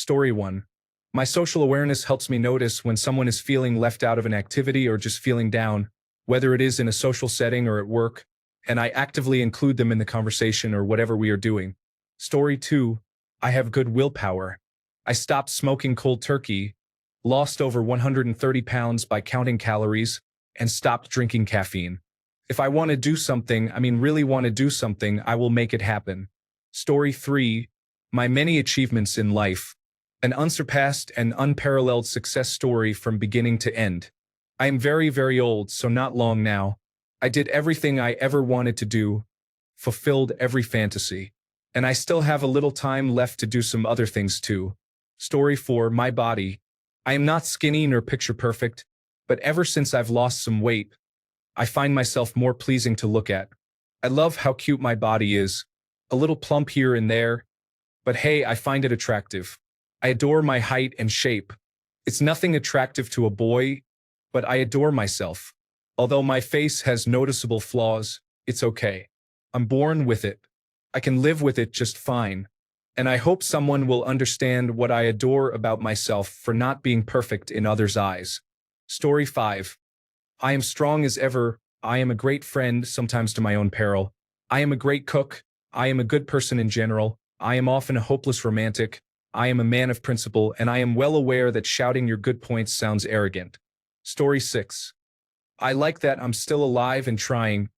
Story 1. My social awareness helps me notice when someone is feeling left out of an activity or just feeling down, whether it is in a social setting or at work, and I actively include them in the conversation or whatever we are doing. Story 2. I have good willpower. I stopped smoking cold turkey, lost over 130 pounds by counting calories, and stopped drinking caffeine. If I want to do something, really want to do something, I will make it happen. Story 3. My many achievements in life. An unsurpassed and unparalleled success story from beginning to end. I am very, very old, so not long now. I did everything I ever wanted to do, fulfilled every fantasy. And I still have a little time left to do some other things too. Story 4. My body. I am not skinny nor picture perfect, but ever since I've lost some weight, I find myself more pleasing to look at. I love how cute my body is. A little plump here and there, but hey, I find it attractive. I adore my height and shape. It's nothing attractive to a boy, but I adore myself. Although my face has noticeable flaws, it's okay. I'm born with it. I can live with it just fine. And I hope someone will understand what I adore about myself for not being perfect in others' eyes. Story 5. I am strong as ever. I am a great friend, sometimes to my own peril. I am a great cook. I am a good person in general. I am often a hopeless romantic. I am a man of principle, and I am well aware that shouting your good points sounds arrogant. Story 6. I like that I'm still alive and trying,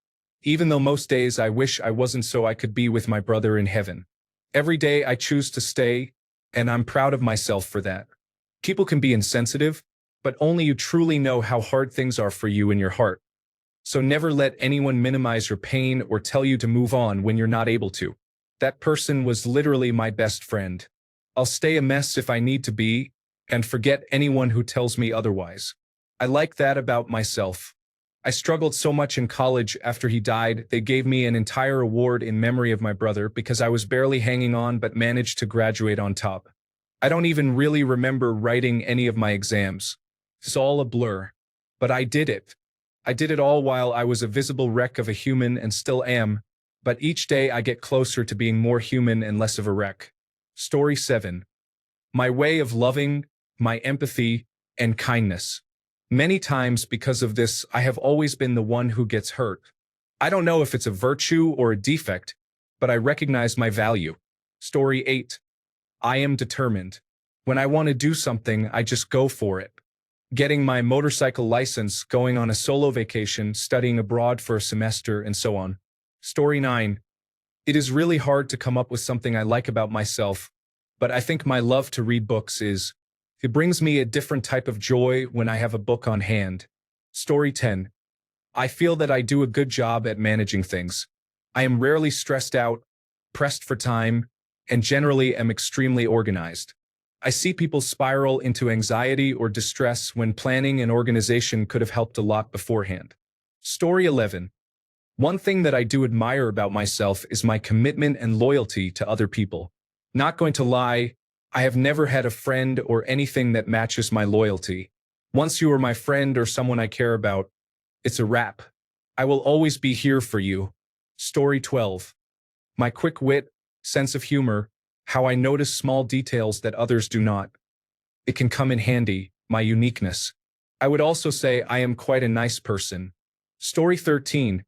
even though most days I wish I wasn't so I could be with my brother in heaven. Every day I choose to stay, and I'm proud of myself for that. People can be insensitive, but only you truly know how hard things are for you in your heart. So never let anyone minimize your pain or tell you to move on when you're not able to. That person was literally my best friend. I'll stay a mess if I need to be, and forget anyone who tells me otherwise. I like that about myself. I struggled so much in college after he died, they gave me an entire award in memory of my brother because I was barely hanging on but managed to graduate on top. I don't even really remember writing any of my exams. It's all a blur. But I did it. I did it all while I was a visible wreck of a human and still am, but each day I get closer to being more human and less of a wreck. Story 7. My way of loving, my empathy, and kindness. Many times because of this, I have always been the one who gets hurt. I don't know if it's a virtue or a defect, but I recognize my value. Story 8. I am determined. When I want to do something, I just go for it. Getting my motorcycle license, going on a solo vacation, studying abroad for a semester, and so on. Story 9. It is really hard to come up with something I like about myself, but I think my love to read books it brings me a different type of joy when I have a book on hand. Story 10. I feel that I do a good job at managing things. I am rarely stressed out, pressed for time, and generally am extremely organized. I see people spiral into anxiety or distress when planning and organization could have helped a lot beforehand. Story 11. One thing that I do admire about myself is my commitment and loyalty to other people. Not going to lie, I have never had a friend or anything that matches my loyalty. Once you are my friend or someone I care about, it's a wrap. I will always be here for you. Story 12. My quick wit, sense of humor, how I notice small details that others do not. It can come in handy, my uniqueness. I would also say I am quite a nice person. Story 13.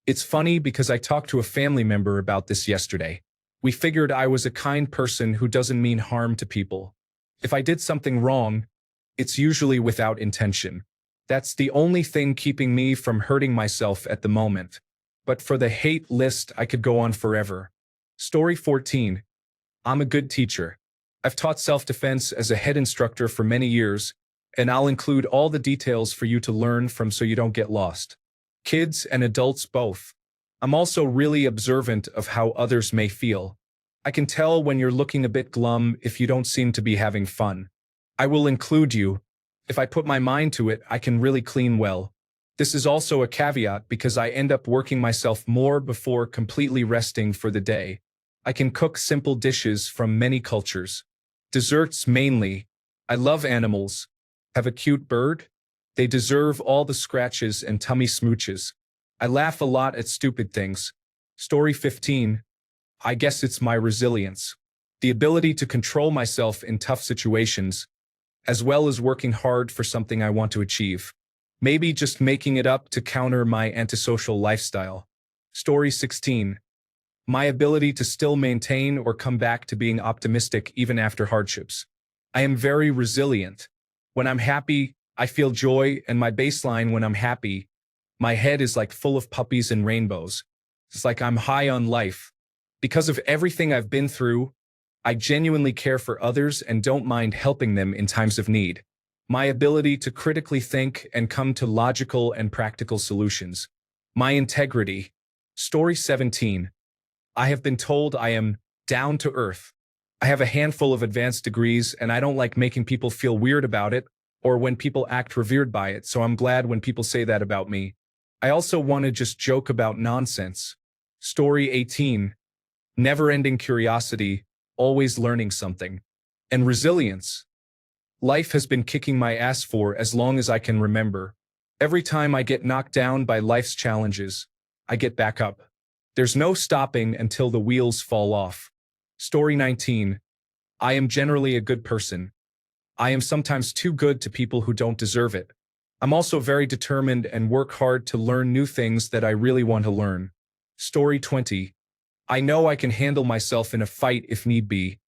It's funny because I talked to a family member about this yesterday. We figured I was a kind person who doesn't mean harm to people. If I did something wrong, it's usually without intention. That's the only thing keeping me from hurting myself at the moment. But for the hate list, I could go on forever. Story 14. I'm a good teacher. I've taught self-defense as a head instructor for many years, and I'll include all the details for you to learn from so you don't get lost. Kids and adults both. I'm also really observant of how others may feel. I can tell when you're looking a bit glum if you don't seem to be having fun. I will include you. If I put my mind to it, I can really clean well. This is also a caveat because I end up working myself more before completely resting for the day. I can cook simple dishes from many cultures. Desserts mainly. I love animals. Have a cute bird? They deserve all the scratches and tummy smooches. I laugh a lot at stupid things. Story 15. I guess it's my resilience. The ability to control myself in tough situations, as well as working hard for something I want to achieve. Maybe just making it up to counter my antisocial lifestyle. Story 16. My ability to still maintain or come back to being optimistic even after hardships. I am very resilient. When I'm happy, I feel joy, and my baseline when I'm happy, my head is like full of puppies and rainbows. It's like I'm high on life. Because of everything I've been through, I genuinely care for others and don't mind helping them in times of need. My ability to critically think and come to logical and practical solutions. My integrity. Story 17. I have been told I am down to earth. I have a handful of advanced degrees and I don't like making people feel weird about it or when people act revered by it, so I'm glad when people say that about me. I also want to just joke about nonsense. Story 18. Never-ending curiosity, always learning something. And resilience. Life has been kicking my ass for as long as I can remember. Every time I get knocked down by life's challenges, I get back up. There's no stopping until the wheels fall off. Story 19. I am generally a good person. I am sometimes too good to people who don't deserve it. I'm also very determined and work hard to learn new things that I really want to learn. Story 20. I know I can handle myself in a fight if need be.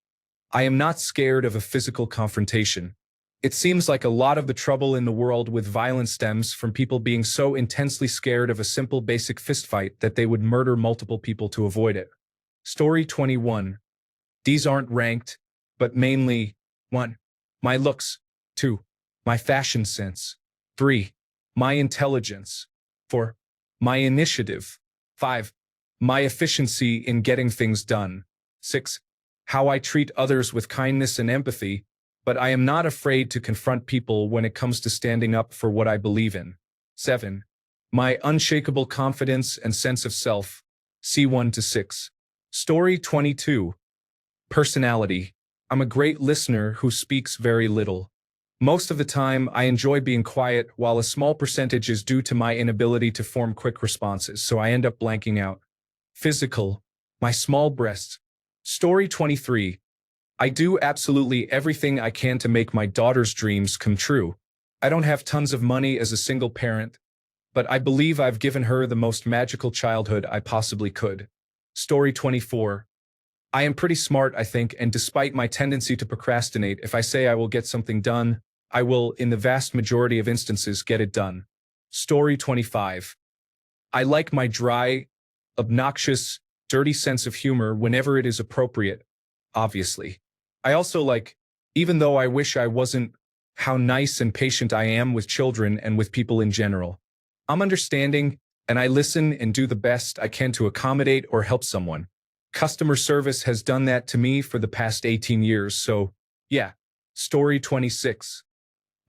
I am not scared of a physical confrontation. It seems like a lot of the trouble in the world with violence stems from people being so intensely scared of a simple basic fistfight that they would murder multiple people to avoid it. Story 21. These aren't ranked, but mainly 1. My looks. 2. My fashion sense. 3. My intelligence. 4. My initiative. 5. My efficiency in getting things done. 6. How I treat others with kindness and empathy, but I am not afraid to confront people when it comes to standing up for what I believe in. 7. My unshakable confidence and sense of self. C1 to 6. Story 22. Personality. I'm a great listener who speaks very little. Most of the time, I enjoy being quiet, while a small percentage is due to my inability to form quick responses, so I end up blanking out. Physical. My small breasts. Story 23. I do absolutely everything I can to make my daughter's dreams come true. I don't have tons of money as a single parent, but I believe I've given her the most magical childhood I possibly could. Story 24. I am pretty smart, I think, and despite my tendency to procrastinate, if I say I will get something done, I will, in the vast majority of instances, get it done. Story 25. I like my dry, obnoxious, dirty sense of humor whenever it is appropriate, obviously. I also like, even though I wish I wasn't, how nice and patient I am with children and with people in general. I'm understanding, and I listen and do the best I can to accommodate or help someone. Customer service has done that to me for the past 18 years, so, yeah. Story 26.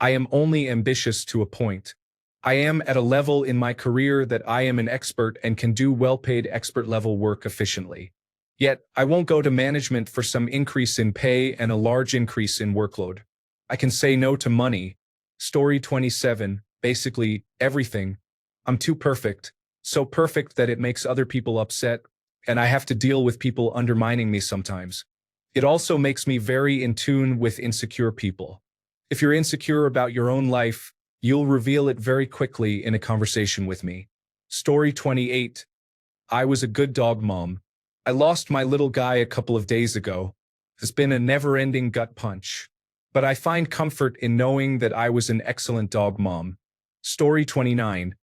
I am only ambitious to a point. I am at a level in my career that I am an expert and can do well-paid expert-level work efficiently. Yet, I won't go to management for some increase in pay and a large increase in workload. I can say no to money. Story 27. Basically, everything. I'm too perfect. So perfect that it makes other people upset, and I have to deal with people undermining me sometimes. It also makes me very in tune with insecure people. If you're insecure about your own life, you'll reveal it very quickly in a conversation with me. Story 28. I was a good dog mom. I lost my little guy a couple of days ago. It's been a never-ending gut punch. But I find comfort in knowing that I was an excellent dog mom. Story 29.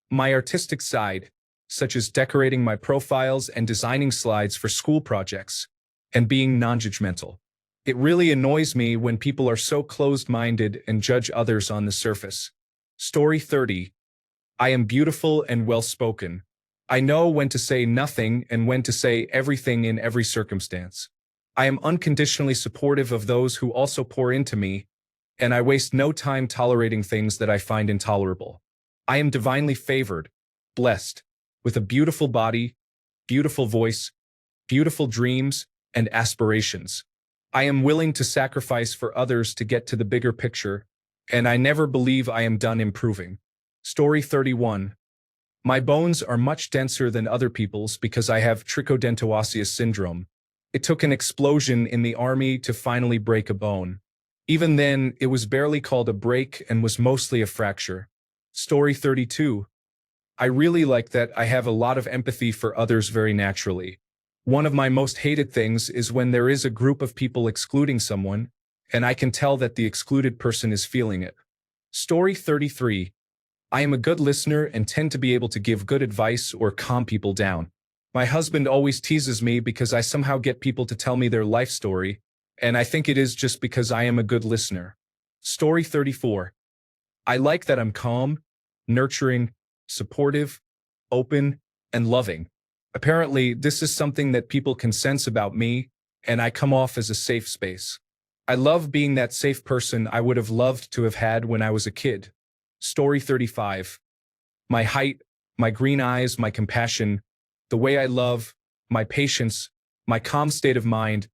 My artistic side, such as decorating my profiles and designing slides for school projects, and being non-judgmental. It really annoys me when people are so closed-minded and judge others on the surface. Story 30. I am beautiful and well-spoken. I know when to say nothing and when to say everything in every circumstance. I am unconditionally supportive of those who also pour into me, and I waste no time tolerating things that I find intolerable. I am divinely favored, blessed, with a beautiful body, beautiful voice, beautiful dreams, and aspirations. I am willing to sacrifice for others to get to the bigger picture, and I never believe I am done improving. Story 31. My bones are much denser than other people's because I have trichodontoosseous syndrome. It took an explosion in the army to finally break a bone. Even then, it was barely called a break and was mostly a fracture. Story 32. I really like that I have a lot of empathy for others very naturally. One of my most hated things is when there is a group of people excluding someone, and I can tell that the excluded person is feeling it. Story 33. I am a good listener and tend to be able to give good advice or calm people down. My husband always teases me because I somehow get people to tell me their life story, and I think it is just because I am a good listener. Story 34. I like that I'm calm, nurturing, supportive, open, and loving. Apparently, this is something that people can sense about me, and I come off as a safe space. I love being that safe person I would have loved to have had when I was a kid. Story 35. My height, my green eyes, my compassion, the way I love, my patience, my calm state of mind,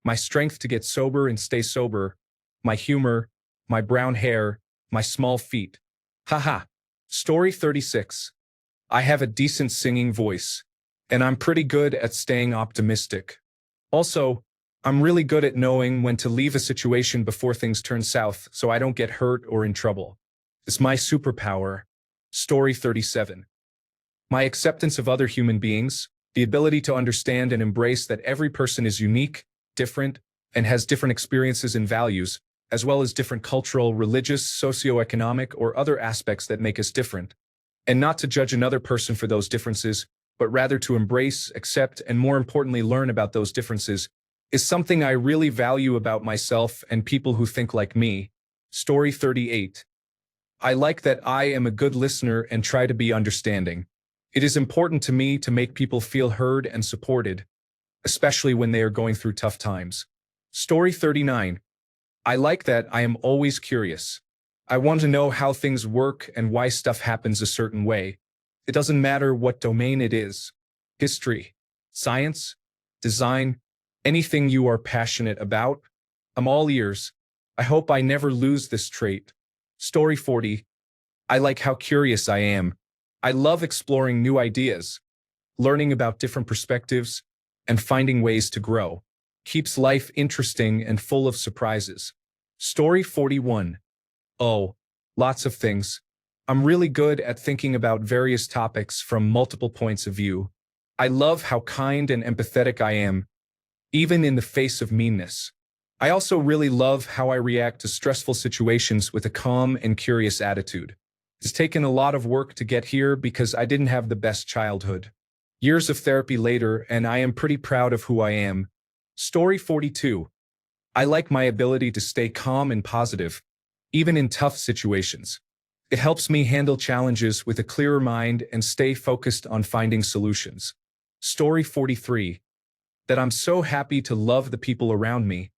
my strength to get sober and stay sober, my humor, my brown hair, my small feet. Haha. Story 36. I have a decent singing voice, and I'm pretty good at staying optimistic. Also, I'm really good at knowing when to leave a situation before things turn south so I don't get hurt or in trouble. It's my superpower. Story 37. My acceptance of other human beings, the ability to understand and embrace that every person is unique, different, and has different experiences and values, as well as different cultural, religious, socioeconomic, or other aspects that make us different. And not to judge another person for those differences, but rather to embrace, accept, and more importantly learn about those differences, is something I really value about myself and people who think like me. Story 38. I like that I am a good listener and try to be understanding. It is important to me to make people feel heard and supported, especially when they are going through tough times. Story 39. I like that I am always curious. I want to know how things work and why stuff happens a certain way. It doesn't matter what domain it is. History, science, design, anything you are passionate about. I'm all ears. I hope I never lose this trait. Story 40. I like how curious I am. I love exploring new ideas, learning about different perspectives, and finding ways to grow. Keeps life interesting and full of surprises. Story 41. Oh, lots of things. I'm really good at thinking about various topics from multiple points of view. I love how kind and empathetic I am, even in the face of meanness. I also really love how I react to stressful situations with a calm and curious attitude. It's taken a lot of work to get here because I didn't have the best childhood. Years of therapy later, and I am pretty proud of who I am. Story 42. I like my ability to stay calm and positive, even in tough situations. It helps me handle challenges with a clearer mind and stay focused on finding solutions. Story 43. That I'm so happy to love the people around me,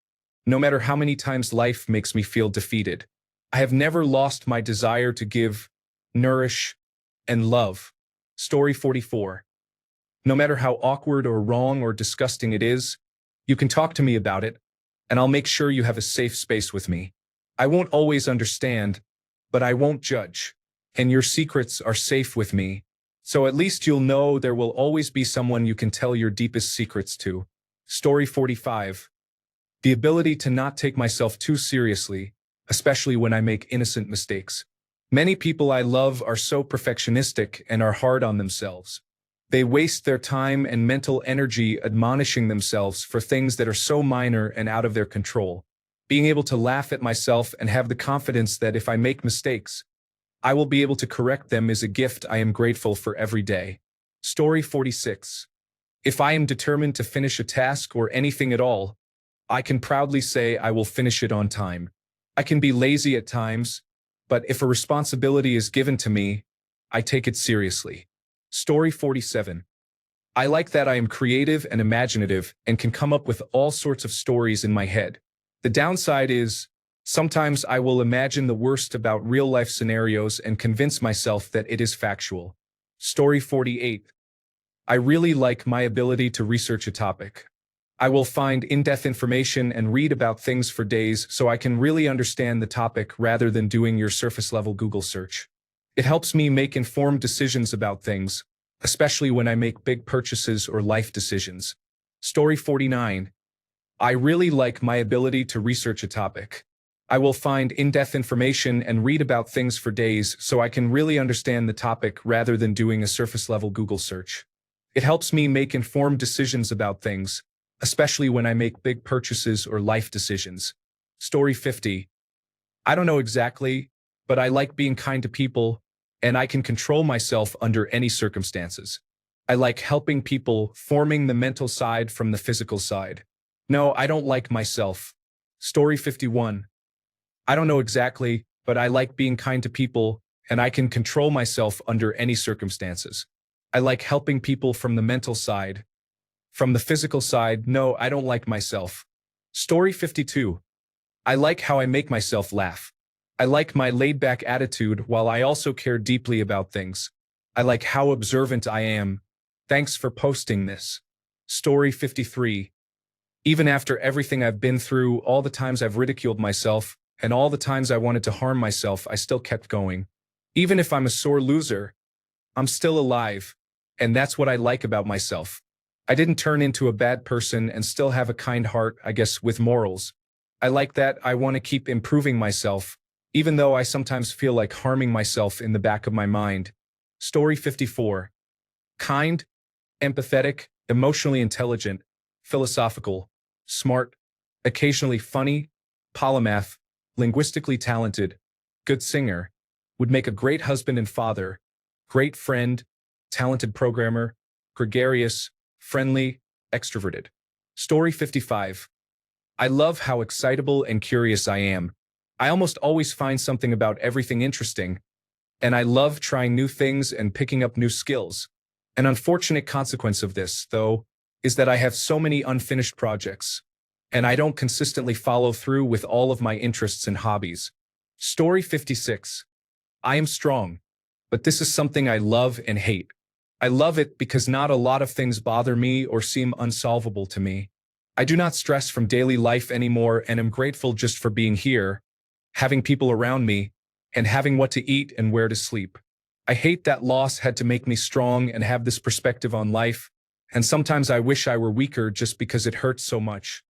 no matter how many times life makes me feel defeated. I have never lost my desire to give, nourish, and love. Story 44. No matter how awkward or wrong or disgusting it is, you can talk to me about it, and I'll make sure you have a safe space with me. I won't always understand, but I won't judge. And your secrets are safe with me. So at least you'll know there will always be someone you can tell your deepest secrets to. Story 45. The ability to not take myself too seriously, especially when I make innocent mistakes. Many people I love are so perfectionistic and are hard on themselves. They waste their time and mental energy admonishing themselves for things that are so minor and out of their control. Being able to laugh at myself and have the confidence that if I make mistakes, I will be able to correct them is a gift I am grateful for every day. Story 46. If I am determined to finish a task or anything at all, I can proudly say I will finish it on time. I can be lazy at times, but if a responsibility is given to me, I take it seriously. Story 47. I like that I am creative and imaginative and can come up with all sorts of stories in my head. The downside is, sometimes I will imagine the worst about real-life scenarios and convince myself that it is factual. Story 48. I really like my ability to research a topic. I will find in-depth information and read about things for days so I can really understand the topic rather than doing your surface-level Google search. It helps me make informed decisions about things, especially when I make big purchases or life decisions. Story 49. I really like my ability to research a topic. I will find in-depth information and read about things for days so I can really understand the topic rather than doing a surface-level Google search. It helps me make informed decisions about things, especially when I make big purchases or life decisions. Story 50. I don't know exactly, but I like being kind to people, and I can control myself under any circumstances. I like helping people, forming the mental side from the physical side. No, I don't like myself. Story 51. I don't know exactly, but I like being kind to people, and I can control myself under any circumstances. I like helping people from the mental side. From the physical side, no, I don't like myself. Story 52. I like how I make myself laugh. I like my laid-back attitude while I also care deeply about things. I like how observant I am. Thanks for posting this. Story 53. Even after everything I've been through, all the times I've ridiculed myself, and all the times I wanted to harm myself, I still kept going. Even if I'm a sore loser, I'm still alive, and that's what I like about myself. I didn't turn into a bad person and still have a kind heart, I guess, with morals. I like that. I want to keep improving myself, even though I sometimes feel like harming myself in the back of my mind. Story 54. Kind, empathetic, emotionally intelligent, philosophical, smart, occasionally funny, polymath, linguistically talented, good singer, would make a great husband and father, great friend, talented programmer, gregarious, friendly, extroverted. Story 55. I love how excitable and curious I am. I almost always find something about everything interesting, and I love trying new things and picking up new skills. An unfortunate consequence of this, though, is that I have so many unfinished projects, and I don't consistently follow through with all of my interests and hobbies. Story 56. I am strong, but this is something I love and hate. I love it because not a lot of things bother me or seem unsolvable to me. I do not stress from daily life anymore and am grateful just for being here, having people around me, and having what to eat and where to sleep. I hate that loss had to make me strong and have this perspective on life, and sometimes I wish I were weaker just because it hurts so much.